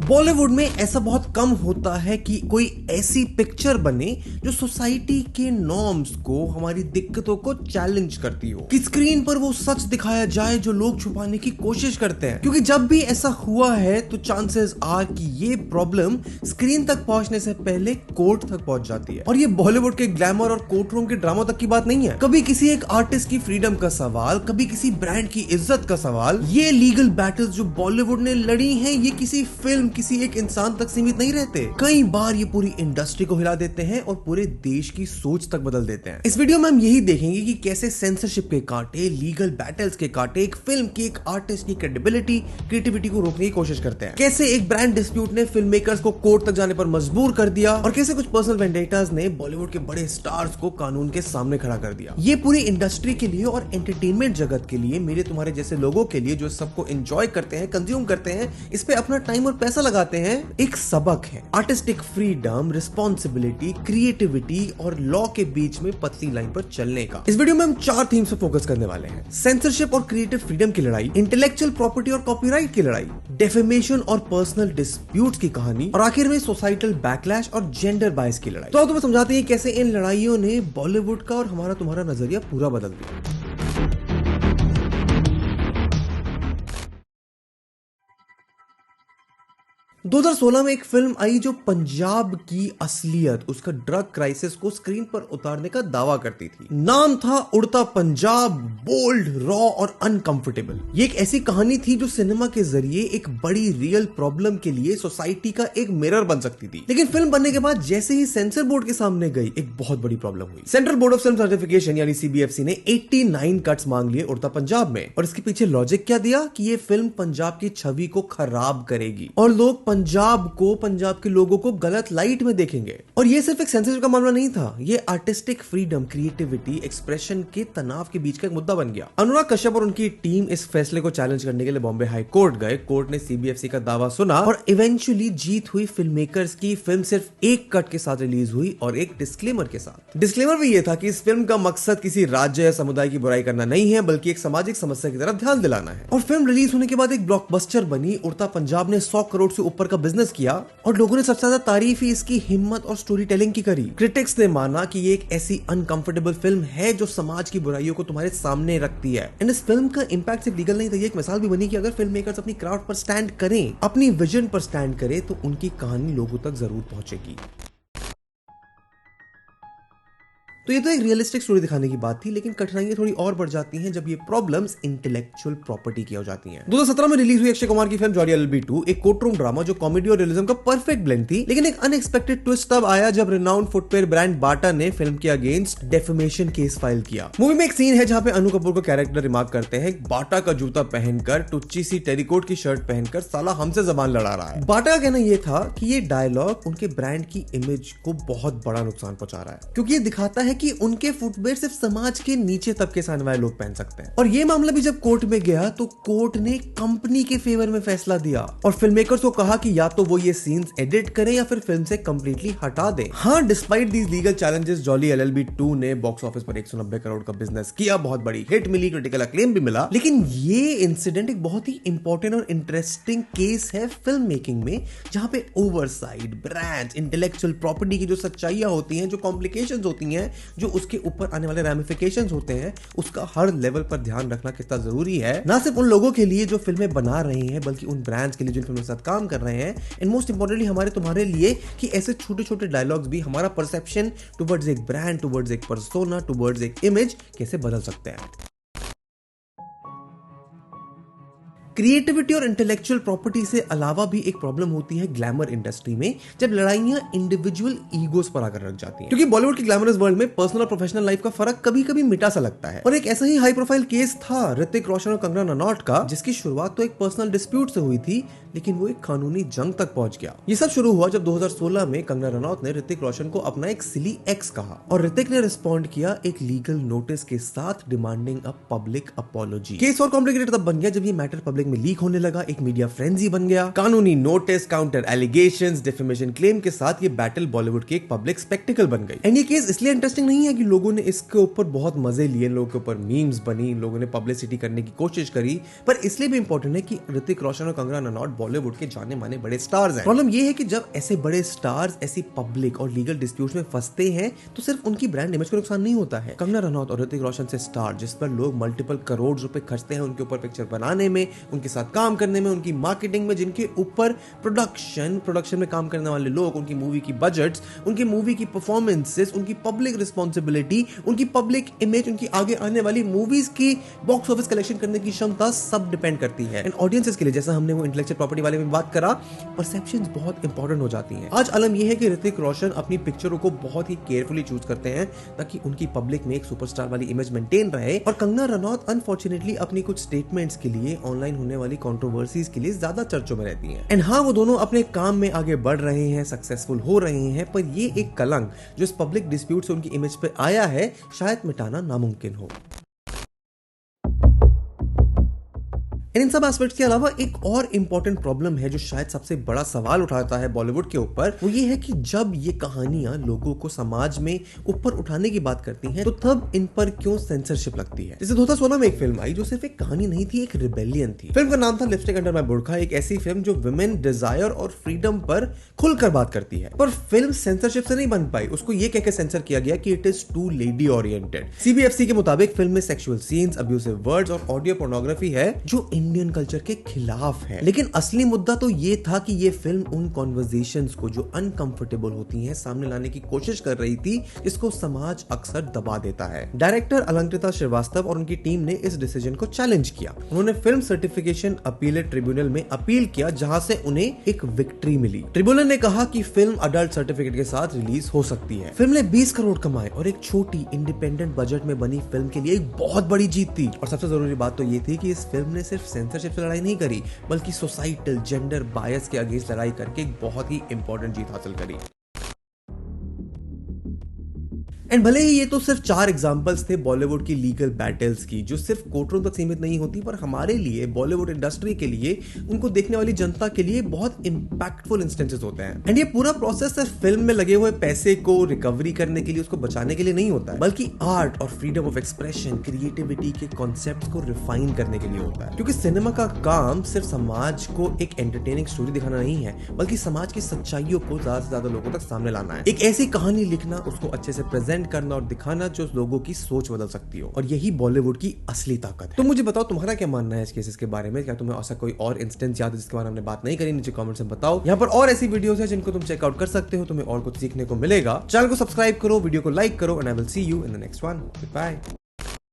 बॉलीवुड में ऐसा बहुत कम होता है कि कोई ऐसी पिक्चर बने जो सोसाइटी के नॉर्म्स को, हमारी दिक्कतों को चैलेंज करती हो, कि स्क्रीन पर वो सच दिखाया जाए जो लोग छुपाने की कोशिश करते हैं। क्योंकि जब भी ऐसा हुआ है तो चांसेस आर कि ये प्रॉब्लम स्क्रीन तक पहुंचने से पहले कोर्ट तक पहुंच जाती है। और ये बॉलीवुड के ग्लैमर और कोर्ट रूम के ड्रामा तक की बात नहीं है। कभी किसी एक आर्टिस्ट की फ्रीडम का सवाल, कभी किसी ब्रांड की इज्जत का सवाल। ये लीगल बैटल्स जो बॉलीवुड ने लड़ी हैं, ये किसी फिल्म, किसी एक इंसान तक सीमित नहीं रहते। कई बार ये पूरी इंडस्ट्री को हिला देते हैं और पूरे देश की सोच तक बदल देते हैं। इस वीडियो में हम यही देखेंगे कि कैसे सेंसरशिप के कांटे, लीगल बैटल्स के कांटे एक फिल्म की, एक आर्टिस्ट की क्रेडिबिलिटी, क्रिएटिविटी को रोकने की कोशिश करते हैं। कैसे एक ब्रांड डिस्प्यूट ने फिल्म मेकर्स को कोर्ट तक जाने पर मजबूर कर दिया और कैसे कुछ पर्सनल वेंडेटास ने बॉलीवुड के बड़े स्टार्स को कानून के सामने खड़ा कर दिया। ये पूरी इंडस्ट्री के लिए और एंटरटेनमेंट जगत के लिए, मेरे तुम्हारे जैसे लोगों के लिए जो सबको एंजॉय करते हैं, कंज्यूम करते हैं, इस पे अपना टाइम और पैसा लगाते हैं, एक सबक है। आर्टिस्टिक फ्रीडम, रिस्पॉन्सिबिलिटी, क्रिएटिविटी और लॉ के बीच में पतली लाइन पर चलने का। इस वीडियो में हम 4 थीम्स पर फोकस करने वाले हैं। सेंसरशिप और क्रिएटिव फ्रीडम की लड़ाई, इंटेलेक्चुअल प्रॉपर्टी और कॉपीराइट की लड़ाई, डेफेमेशन और पर्सनल डिस्प्यूट्स की कहानी, और आखिर में सोसाइटल बैकलैश और जेंडर बायस की लड़ाई। तो अब तुम्हें समझाते हैं कैसे इन लड़ाइयों ने बॉलीवुड का और हमारा तुम्हारा नजरिया पूरा बदल दिया। 2016 में एक फिल्म आई जो पंजाब की असलियत, उसका ड्रग क्राइसिस को स्क्रीन पर उतारने का दावा करती थी। नाम था उड़ता पंजाब। बोल्ड, रॉ और अनकंफर्टेबल। ये एक ऐसी कहानी थी जो सिनेमा के जरिए एक बड़ी रियल प्रॉब्लम के लिए सोसाइटी का एक मिरर बन सकती थी। लेकिन फिल्म बनने के बाद जैसे ही सेंसर बोर्ड के सामने गई, एक बहुत बड़ी प्रॉब्लम हुई। Central board of film certification यानी सीबीएफसी ने 89 कट्स मांग लिए उड़ता पंजाब में। और इसके पीछे लॉजिक क्या दिया कि ये फिल्म पंजाब की छवि को खराब करेगी और लोग पंजाब को, पंजाब के लोगों को गलत लाइट में देखेंगे। और ये सिर्फ एक सेंसरशिप का मामला नहीं था, ये आर्टिस्टिक फ्रीडम, क्रिएटिविटी, एक्सप्रेशन के तनाव के बीच का एक मुद्दा बन गया। अनुराग कश्यप और उनकी टीम इस फैसले को चैलेंज करने के लिए बॉम्बे हाई कोर्ट गए। कोर्ट ने सीबीएफसी का दावा सुना और इवेंचुअली जीत हुई फिल्म मेकर्स की। फिल्म सिर्फ एक कट के साथ रिलीज हुई और एक डिस्क्लेमर के साथ। डिस्क्लेमर भी ये था कि इस फिल्म का मकसद किसी राज्य या समुदाय की बुराई करना नहीं है, बल्कि एक सामाजिक समस्या की तरफ ध्यान दिलाना है। और फिल्म रिलीज होने के बाद एक ब्लॉकबस्टर बनी। उड़ता पंजाब ने 100 करोड़ से ऊपर का बिजनेस किया और लोगों ने सबसे ज्यादा तारीफ ही इसकी हिम्मत और स्टोरी टेलिंग की करी। क्रिटिक्स ने माना कि ये एक ऐसी अनकंफर्टेबल फिल्म है जो समाज की बुराइयों को तुम्हारे सामने रखती है। एंड इस फिल्म का इंपैक्ट सिर्फ लीगल नहीं था, ये एक मिसाल भी बनी कि अगर फिल्म मेकर्स अपनी क्राफ्ट पर स्टैंड करें, अपनी विजन पर स्टैंड करें, तो उनकी कहानी लोगों तक जरूर पहुंचेगी। तो ये तो एक रियलिस्टिक स्टोरी दिखाने की बात थी, लेकिन कठिनाइयां थोड़ी और बढ़ जाती हैं जब ये प्रॉब्लम्स इंटेलेक्चुअल प्रॉपर्टी की हो जाती हैं। 2017 में रिलीज हुई अक्षय कुमार की फिल्म जॉली एलएलबी 2, एक कोर्ट रूम ड्रामा जो कॉमेडी और रियलिज्म का परफेक्ट ब्लेंड थी। लेकिन एक अनएक्सपेक्टेड ट्विस्ट तब आया जब रिनाउंड फुटवेयर ब्रांड बाटा ने फिल्म के अगेंस्ट डेफेमेशन केस फाइल किया। मूवी में एक सीन है जहां पे अनु कपूर को कैरेक्टर रिमार्क करते हैं, बाटा का जूता पहनकर, टुच्ची सी टेरिकोट की शर्ट पहनकर साला हमसे जबान लड़ा रहा है। बाटा का कहना यह था कि ये डायलॉग उनके ब्रांड की इमेज को बहुत बड़ा नुकसान पहुंचा रहा है, क्योंकि ये दिखाता है कि उनके फुटवेयर सिर्फ समाज के नीचे तबके से आने वाले लोग पहन सकते हैं। और ये मामला भी जब कोर्ट में गया तो कोर्ट ने कंपनी के फेवर में फैसला दिया और फिल्म मेकर्स को कहा कि या तो वो ये सीन्स एडिट करें या फिर फिल्म से कंप्लीटली हटा दें। हाँ, despite these legal challenges, jolly LLB 2 ने बॉक्स ऑफिस पर 190 करोड़ का बिजनेस किया, बहुत बड़ी हिट मिली, क्रिटिकल अक्लेम भी मिला। लेकिन ये इंसिडेंट एक बहुत ही इंपॉर्टेंट और इंटरेस्टिंग केस है फिल्म मेकिंग में, जहां पे ओवरसाइट, ब्रांड्स, इंटेलेक्चुअल प्रॉपर्टी की जो सच्चाइयां होती हैं, जो कॉम्प्लिकेशंस होती हैं, जो उसके ऊपर आने वाले रैमिफिकेशंस होते हैं, उसका हर लेवल पर ध्यान रखना कितना जरूरी है। ना सिर्फ उन लोगों के लिए जो फिल्में बना रहे हैं, बल्कि उन ब्रांड्स के लिए जिन फिल्मों के साथ काम कर रहे हैं, एंड मोस्ट इंपॉर्टेंटली हमारे तुम्हारे लिए, कि ऐसे छोटे छोटे डायलॉग्स भी हमारा परसेप्शन टुवर्ड्स एक ब्रांड, टुवर्ड्स एक पर्सोना, टुवर्ड्स एक इमेज कैसे बदल सकते हैं। क्रिएटिविटी और इंटेलेक्चुअल प्रॉपर्टी से अलावा भी एक प्रॉब्लम होती है ग्लैमर इंडस्ट्री में, जब लड़ाइयां इंडिविजुअल ईगोस पर आकर रख जाती हैं। क्योंकि बॉलीवुड की ग्लैमरस वर्ल्ड में पर्सनल और प्रोफेशनल लाइफ का फर्क कभी कभी मिटा सा लगता है। और एक ऐसा ही हाई प्रोफाइल केस था ऋतिक रोशन और कंगना रनौत का, जिसकी शुरुआत तो एक पर्सनल डिस्प्यूट से हुई थी, लेकिन वो एक कानूनी जंग तक पहुंच गया। ये सब शुरू हुआ जब 2016 में कंगना रनौत ने ऋतिक रोशन को अपना एक सिली एक्स कहा और ऋतिक ने रिस्पॉन्ड किया एक लीगल नोटिस के साथ demanding a public apology. Case और कॉम्प्लिकेटेड तब बन गया जब ये मैटर पब्लिक पब्लिक में लीक होने लगा, एक मीडिया फ्रेंजी बन गया। कानूनी notice, counter allegations, defamation claim के साथ ये बैटल बॉलीवुड की एक पब्लिक स्पेक्टिकल बन गई। एंड ये केस इसलिए इंटरेस्टिंग नहीं है कि लोगों ने इसके ऊपर बहुत मजे लिए, लोगों के ऊपर मीम्स बनी, लोगों ने पब्लिसिटी करने की कोशिश करी, पर इसलिए भी इंपॉर्टेंट है कि ऋतिक रोशन और कंगना रनौत बॉलीवुड के जाने माने बड़े स्टार्स हैं। प्रॉब्लम ये है कि जब ऐसे बड़े स्टार्स ऐसी पब्लिक और लीगल डिस्प्यूट्स में फंसते हैं तो सिर्फ उनकी ब्रांड इमेज को नुकसान नहीं होता है। कंगना रनौत और ऋतिक रोशन से स्टार जिस पर लोग मल्टीपल करोड़ रुपए खर्चते हैं उनके ऊपर पिक्चर बनाने में, उनके साथ काम करने में, उनकी मार्केटिंग में, जिनके ऊपर प्रोडक्शन में काम करने वाले लोग, उनकी मूवी की बजट्स, उनकी मूवी की परफॉर्मेंसेस, उनकी पब्लिक रिस्पॉन्सिबिलिटी, उनकी पब्लिक इमेज, उनकी आगे आने वाली मूवीज की बॉक्स ऑफिस कलेक्शन करने की क्षमता सब डिपेंड करती है। एंड ऑडियंसेस के लिए, जैसा हमने वो इंटेलेक्चुअल प्रॉपर्टी वाले में बात करा, परसेप्शंस बहुत इंपॉर्टेंट हो जाती हैं। आज अलम यह है कि ऋतिक रोशन अपनी पिक्चरों को बहुत ही केयरफुली चूज करते हैं ताकि उनकी पब्लिक में एक सुपरस्टार वाली इमेज मेंटेन रहे, और कंगना रनौत अनफॉर्चुनेटली अपनी कुछ स्टेटमेंट्स के लिए, ऑनलाइन होने वाली कंट्रोवर्सीज के लिए ज्यादा चर्चों में रहती हैं। एंड हाँ, वो दोनों अपने काम में आगे बढ़ रहे हैं, सक्सेसफुल हो रहे हैं, पर ये एक कलंक जो इस पब्लिक डिस्प्यूट से उनकी इमेज पे आया है, शायद मिटाना नामुमकिन हो। इन सब एस्पेक्ट्स के अलावा एक और इंपॉर्टेंट प्रॉब्लम है जो शायद सबसे बड़ा सवाल उठाता है बॉलीवुड के ऊपर, वो ये है कि जब ये कहानियां लोगों को समाज में ऊपर उठाने की बात करती हैं तो तब इन पर क्यों सेंसरशिप लगती है। जैसे 2016 में एक फिल्म आई जो सिर्फ एक कहानी नहीं थी, एक रिबेलियन थी। फिल्म का नाम था लिपस्टिक अंडर माय बुर्का, एक ऐसी फिल्म जो वुमेन डिजायर और फ्रीडम पर खुलकर बात करती है। पर फिल्म सेंसरशिप से नहीं बन पाई, उसको ये कहकर सेंसर किया गया कि it is too lady oriented. CBFC के मुताबिक फिल्म में सेक्सुअल सीन्स, अब्यूसिव वर्ड्स और ऑडियो पोर्नोग्राफी है जो इंडियन कल्चर के खिलाफ है। लेकिन असली मुद्दा तो ये था कि ये फिल्म उन कॉन्वर्सेशंस को जो अनकंफर्टेबल होती हैं सामने लाने की कोशिश कर रही थी, इसको समाज अक्सर दबा देता है। डायरेक्टर अलंकृता श्रीवास्तव और उनकी टीम ने इस डिसीजन को चैलेंज किया। उन्होंने फिल्म सर्टिफिकेशन अपीलेट ट्रिब्यूनल में अपील किया, जहां से उन्हें एक विक्ट्री मिली। ट्रिब्यूनल ने कहा कि फिल्म अडल्ट सर्टिफिकेट के साथ रिलीज हो सकती है। फिल्म ने 20 करोड़ कमाए और एक छोटी इंडिपेंडेंट बजट में बनी फिल्म के लिए एक बहुत बड़ी जीत थी। और सबसे जरूरी बात तो ये थी कि इस फिल्म ने सिर्फ सेंसरशिप से लड़ाई नहीं करी, बल्कि सोसाइटल जेंडर बायस के अगेंस्ट लड़ाई करके एक बहुत ही इंपॉर्टेंट जीत हासिल करी। एंड भले ही ये तो सिर्फ 4 एग्जांपल्स थे बॉलीवुड की लीगल बैटल्स की, जो सिर्फ कोर्टरूम तक सीमित नहीं होती, पर हमारे लिए, बॉलीवुड इंडस्ट्री के लिए, उनको देखने वाली जनता के लिए बहुत इंपैक्टफुल इंस्टेंसेस होते हैं। एंड ये पूरा प्रोसेस सिर्फ फिल्म में लगे हुए पैसे को रिकवरी करने के लिए, उसको बचाने के लिए नहीं होता है, बल्कि आर्ट और फ्रीडम ऑफ एक्सप्रेशन, क्रिएटिविटी के कॉन्सेप्ट्स को रिफाइन करने के लिए होता है। क्योंकि सिनेमा का काम सिर्फ समाज को एक एंटरटेनिंग स्टोरी दिखाना नहीं है, बल्कि समाज की सच्चाइयों को ज्यादा से ज्यादा लोगों तक सामने लाना है। एक ऐसी कहानी लिखना, उसको अच्छे से प्रेजेंट करना और दिखाना जो लोगों की सोच बदल सकती हो, और यही बॉलीवुड की असली ताकत है। तो मुझे बताओ तुम्हारा क्या मानना है इस केसेस के बारे में। क्या तुम्हें ऐसा कोई और इंस्टेंस याद है जिसके बारे में हमने बात नहीं करी? नीचे कमेंट्स में बताओ। यहाँ पर और ऐसी वीडियोस है जिनको तुम चेकआउट कर सकते हो, तुम्हें और कुछ सीखने को मिलेगा। चैनल को सब्सक्राइब करो, वीडियो को लाइक करो, and I will see you in the next one. Bye.